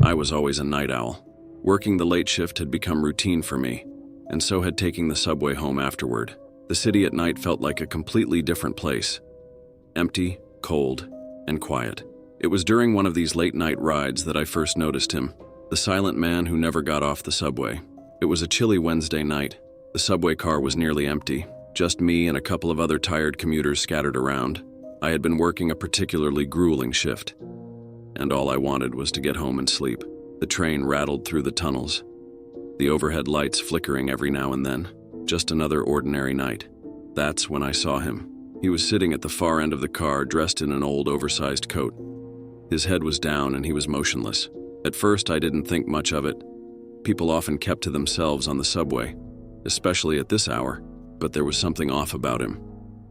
I was always a night owl. Working the late shift had become routine for me, and so had taking the subway home afterward. The city at night felt like a completely different place. Empty, cold, and quiet. It was during one of these late-night rides that I first noticed him, the silent man who never got off the subway. It was a chilly Wednesday night. The subway car was nearly empty, just me and a couple of other tired commuters scattered around. I had been working a particularly grueling shift, and all I wanted was to get home and sleep. The train rattled through the tunnels, the overhead lights flickering every now and then. Just another ordinary night. That's when I saw him. He was sitting at the far end of the car, dressed in an old, oversized coat. His head was down and he was motionless. At first, I didn't think much of it. People often kept to themselves on the subway, especially at this hour, but there was something off about him.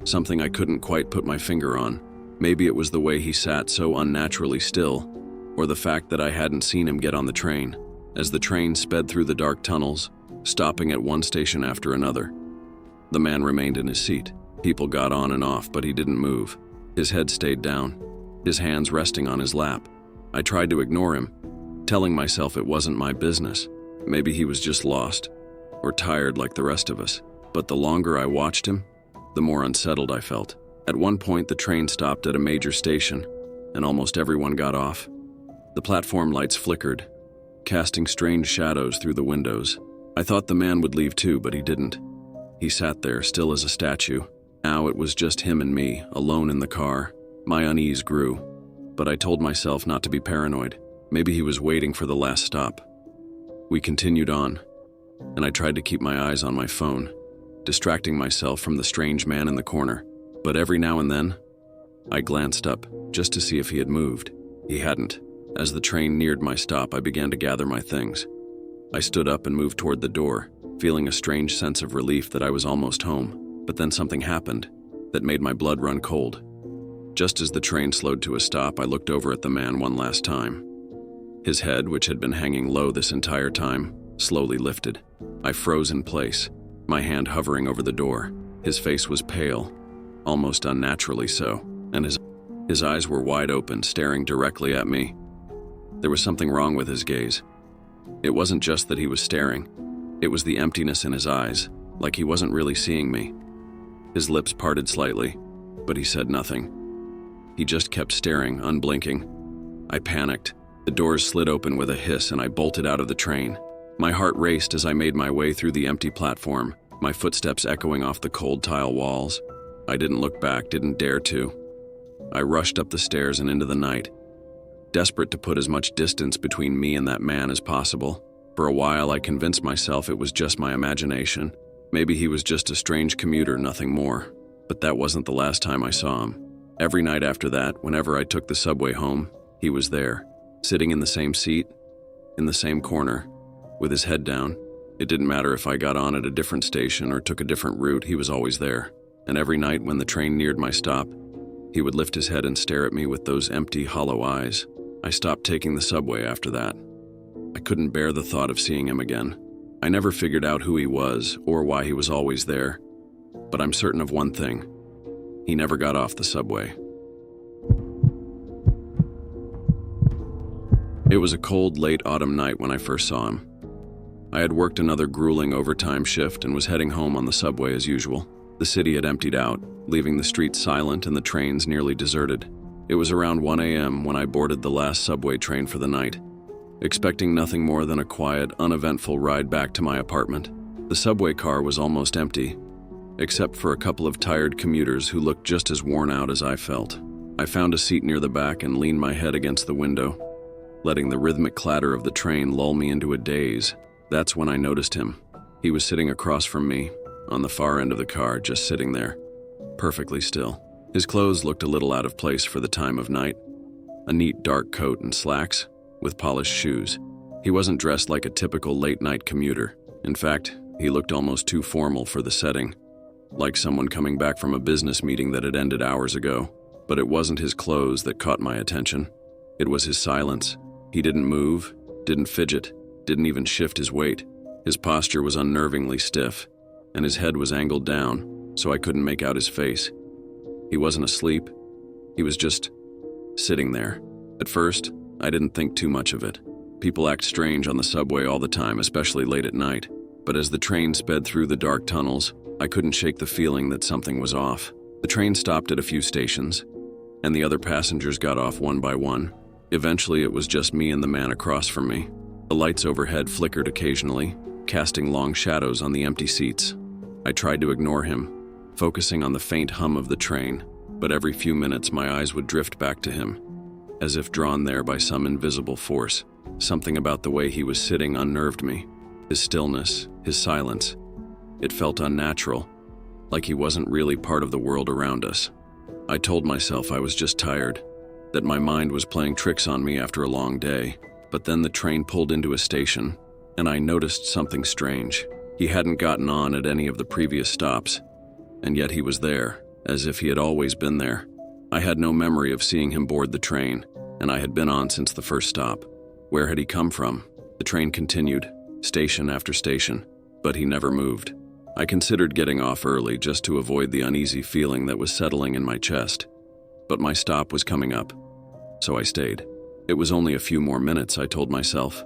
Something I couldn't quite put my finger on. Maybe it was the way he sat so unnaturally still, or the fact that I hadn't seen him get on the train. As the train sped through the dark tunnels, stopping at one station after another, the man remained in his seat. People got on and off, but he didn't move. His head stayed down, his hands resting on his lap. I tried to ignore him, telling myself it wasn't my business. Maybe he was just lost, or tired like the rest of us. But the longer I watched him, the more unsettled I felt. At one point, the train stopped at a major station, and almost everyone got off. The platform lights flickered, casting strange shadows through the windows. I thought the man would leave too, but he didn't. He sat there, still as a statue. Now it was just him and me, alone in the car. My unease grew, but I told myself not to be paranoid. Maybe he was waiting for the last stop. We continued on, and I tried to keep my eyes on my phone, distracting myself from the strange man in the corner. But every now and then, I glanced up, just to see if he had moved. He hadn't. As the train neared my stop, I began to gather my things. I stood up and moved toward the door, feeling a strange sense of relief that I was almost home. But then something happened that made my blood run cold. Just as the train slowed to a stop, I looked over at the man one last time. His head, which had been hanging low this entire time, slowly lifted. I froze in place, my hand hovering over the door. His face was pale, almost unnaturally so, and his eyes were wide open, staring directly at me. There was something wrong with his gaze. It wasn't just that he was staring. It was the emptiness in his eyes, like he wasn't really seeing me. His lips parted slightly, but he said nothing. He just kept staring, unblinking. I panicked. The doors slid open with a hiss and I bolted out of the train. My heart raced as I made my way through the empty platform, my footsteps echoing off the cold tile walls. I didn't look back, didn't dare to. I rushed up the stairs and into the night, desperate to put as much distance between me and that man as possible. For a while, I convinced myself it was just my imagination. Maybe he was just a strange commuter, nothing more. But that wasn't the last time I saw him. Every night after that, whenever I took the subway home, he was there, sitting in the same seat, in the same corner, with his head down. It didn't matter if I got on at a different station or took a different route, he was always there. And every night when the train neared my stop, he would lift his head and stare at me with those empty, hollow eyes. I stopped taking the subway after that. I couldn't bear the thought of seeing him again. I never figured out who he was or why he was always there. But I'm certain of one thing. He never got off the subway. It was a cold, late autumn night when I first saw him. I had worked another grueling overtime shift and was heading home on the subway as usual. The city had emptied out, leaving the streets silent and the trains nearly deserted. It was around 1 a.m. when I boarded the last subway train for the night, expecting nothing more than a quiet, uneventful ride back to my apartment. The subway car was almost empty, except for a couple of tired commuters who looked just as worn out as I felt. I found a seat near the back and leaned my head against the window, letting the rhythmic clatter of the train lull me into a daze. That's when I noticed him. He was sitting across from me, on the far end of the car, just sitting there, perfectly still. His clothes looked a little out of place for the time of night. A neat dark coat and slacks, with polished shoes. He wasn't dressed like a typical late-night commuter. In fact, he looked almost too formal for the setting, like someone coming back from a business meeting that had ended hours ago. But it wasn't his clothes that caught my attention. It was his silence. He didn't move, didn't fidget, didn't even shift his weight. His posture was unnervingly stiff, and his head was angled down, so I couldn't make out his face. He wasn't asleep. He was just sitting there. At first, I didn't think too much of it. People act strange on the subway all the time, especially late at night. But as the train sped through the dark tunnels, I couldn't shake the feeling that something was off. The train stopped at a few stations, and the other passengers got off one by one. Eventually, it was just me and the man across from me. The lights overhead flickered occasionally, casting long shadows on the empty seats. I tried to ignore him, focusing on the faint hum of the train, but every few minutes my eyes would drift back to him, as if drawn there by some invisible force. Something about the way he was sitting unnerved me. His stillness, his silence. It felt unnatural, like he wasn't really part of the world around us. I told myself I was just tired, that my mind was playing tricks on me after a long day. But then the train pulled into a station, and I noticed something strange. He hadn't gotten on at any of the previous stops, and yet he was there, as if he had always been there. I had no memory of seeing him board the train, and I had been on since the first stop. Where had he come from? The train continued, station after station, but he never moved. I considered getting off early just to avoid the uneasy feeling that was settling in my chest. But my stop was coming up, so I stayed. It was only a few more minutes, I told myself.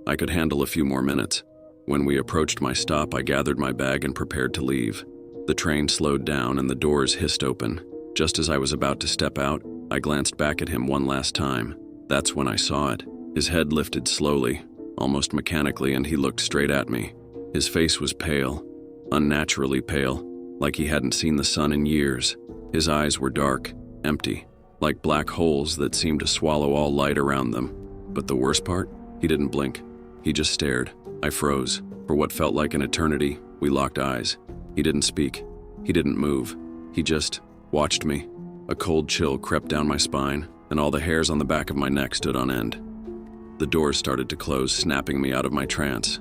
I could handle a few more minutes. When we approached my stop, I gathered my bag and prepared to leave. The train slowed down and the doors hissed open. Just as I was about to step out, I glanced back at him one last time. That's when I saw it. His head lifted slowly, almost mechanically, and he looked straight at me. His face was pale, unnaturally pale, like he hadn't seen the sun in years. His eyes were dark, empty, like black holes that seemed to swallow all light around them. But the worst part? He didn't blink. He just stared. I froze. For what felt like an eternity, we locked eyes. He didn't speak. He didn't move. He just watched me. A cold chill crept down my spine, and all the hairs on the back of my neck stood on end. The doors started to close, snapping me out of my trance.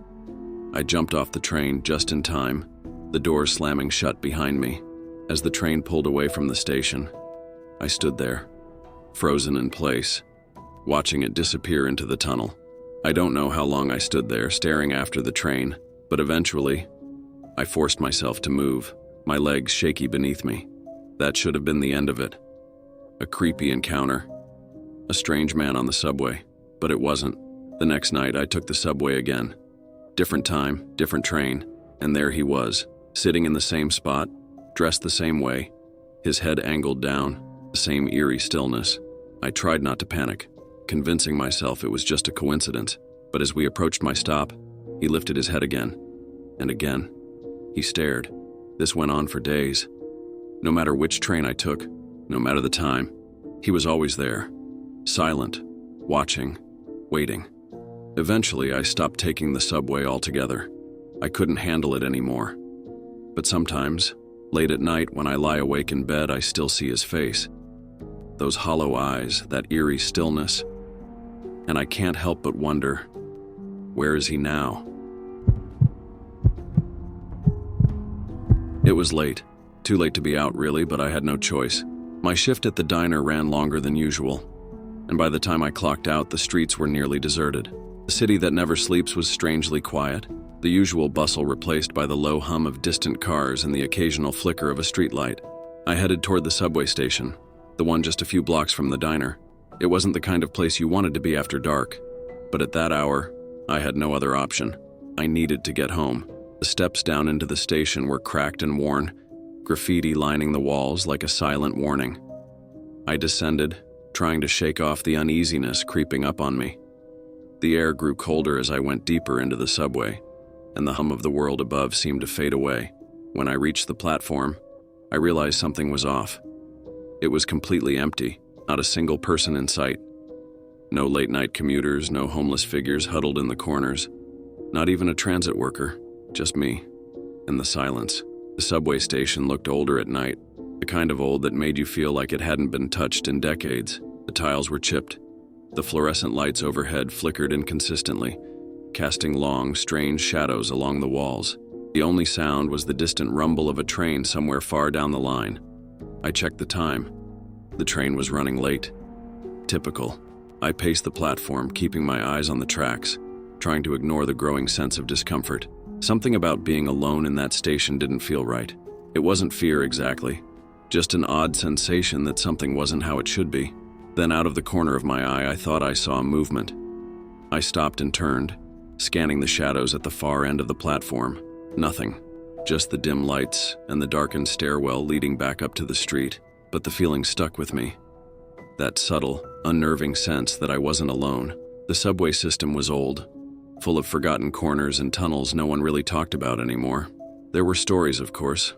I jumped off the train just in time, the doors slamming shut behind me. As the train pulled away from the station, I stood there, frozen in place, watching it disappear into the tunnel. I don't know how long I stood there, staring after the train, but eventually, I forced myself to move, my legs shaky beneath me. That should have been the end of it. A creepy encounter. A strange man on the subway. But it wasn't. The next night, I took the subway again. Different time, different train, and there he was, sitting in the same spot, dressed the same way, his head angled down, the same eerie stillness. I tried not to panic, convincing myself it was just a coincidence, but as we approached my stop, he lifted his head again, and again. He stared. This went on for days. No matter which train I took, no matter the time, he was always there, silent, watching, waiting. Eventually, I stopped taking the subway altogether. I couldn't handle it anymore. But sometimes, late at night when I lie awake in bed, I still see his face. Those hollow eyes, that eerie stillness. And I can't help but wonder, where is he now? It was late. Too late to be out, really, but I had no choice. My shift at the diner ran longer than usual, and by the time I clocked out, the streets were nearly deserted. The city that never sleeps was strangely quiet, the usual bustle replaced by the low hum of distant cars and the occasional flicker of a streetlight. I headed toward the subway station, the one just a few blocks from the diner. It wasn't the kind of place you wanted to be after dark, but at that hour, I had no other option. I needed to get home. The steps down into the station were cracked and worn, graffiti lining the walls like a silent warning. I descended, trying to shake off the uneasiness creeping up on me. The air grew colder as I went deeper into the subway, and the hum of the world above seemed to fade away. When I reached the platform, I realized something was off. It was completely empty, not a single person in sight. No late-night commuters, no homeless figures huddled in the corners, not even a transit worker, just me, and the silence. The subway station looked older at night, the kind of old that made you feel like it hadn't been touched in decades. The tiles were chipped. The fluorescent lights overhead flickered inconsistently, casting long, strange shadows along the walls. The only sound was the distant rumble of a train somewhere far down the line. I checked the time. The train was running late. Typical. I paced the platform, keeping my eyes on the tracks, trying to ignore the growing sense of discomfort. Something about being alone in that station didn't feel right. It wasn't fear exactly, just an odd sensation that something wasn't how it should be. Then out of the corner of my eye, I thought I saw movement. I stopped and turned, scanning the shadows at the far end of the platform. Nothing. Just the dim lights and the darkened stairwell leading back up to the street. But the feeling stuck with me. That subtle, unnerving sense that I wasn't alone. The subway system was old, full of forgotten corners and tunnels no one really talked about anymore. There were stories, of course.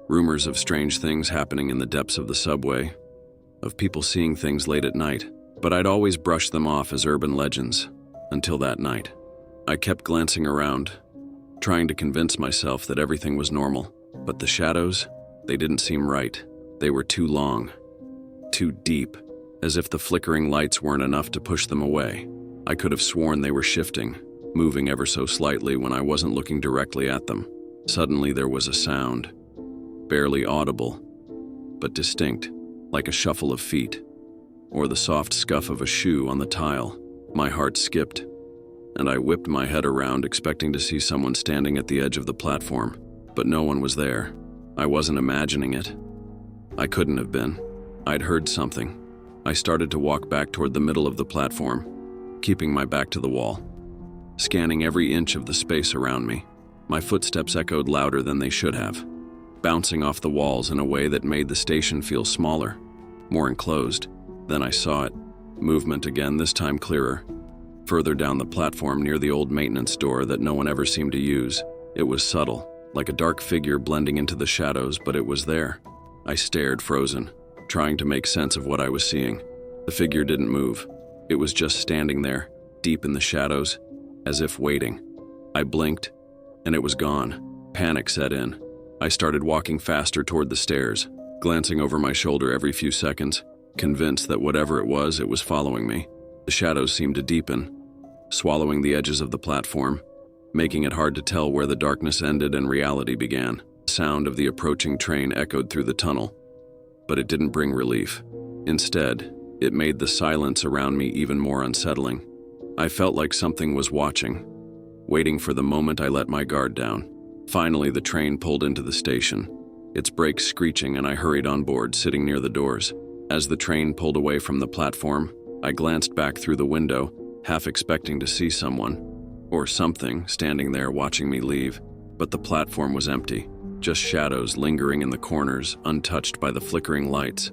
Rumors of strange things happening in the depths of the subway, of people seeing things late at night. But I'd always brushed them off as urban legends, until that night. I kept glancing around, trying to convince myself that everything was normal. But the shadows, they didn't seem right. They were too long, too deep, as if the flickering lights weren't enough to push them away. I could have sworn they were shifting, moving ever so slightly when I wasn't looking directly at them. Suddenly there was a sound, barely audible, but distinct, like a shuffle of feet, or the soft scuff of a shoe on the tile. My heart skipped, and I whipped my head around expecting to see someone standing at the edge of the platform, but no one was there. I wasn't imagining it. I couldn't have been. I'd heard something. I started to walk back toward the middle of the platform, keeping my back to the wall, scanning every inch of the space around me. My footsteps echoed louder than they should have, bouncing off the walls in a way that made the station feel smaller, more enclosed. Then I saw it. Movement again, this time clearer. Further down the platform near the old maintenance door that no one ever seemed to use. It was subtle, like a dark figure blending into the shadows, but it was there. I stared, frozen, trying to make sense of what I was seeing. The figure didn't move. It was just standing there, deep in the shadows, as if waiting. I blinked, and it was gone. Panic set in. I started walking faster toward the stairs, glancing over my shoulder every few seconds, convinced that whatever it was following me. The shadows seemed to deepen, swallowing the edges of the platform, making it hard to tell where the darkness ended and reality began. The sound of the approaching train echoed through the tunnel, but it didn't bring relief. Instead, it made the silence around me even more unsettling. I felt like something was watching, waiting for the moment I let my guard down. Finally, the train pulled into the station, its brakes screeching, and I hurried on board, sitting near the doors. As the train pulled away from the platform, I glanced back through the window, half expecting to see someone, or something, standing there watching me leave. But the platform was empty, just shadows lingering in the corners, untouched by the flickering lights.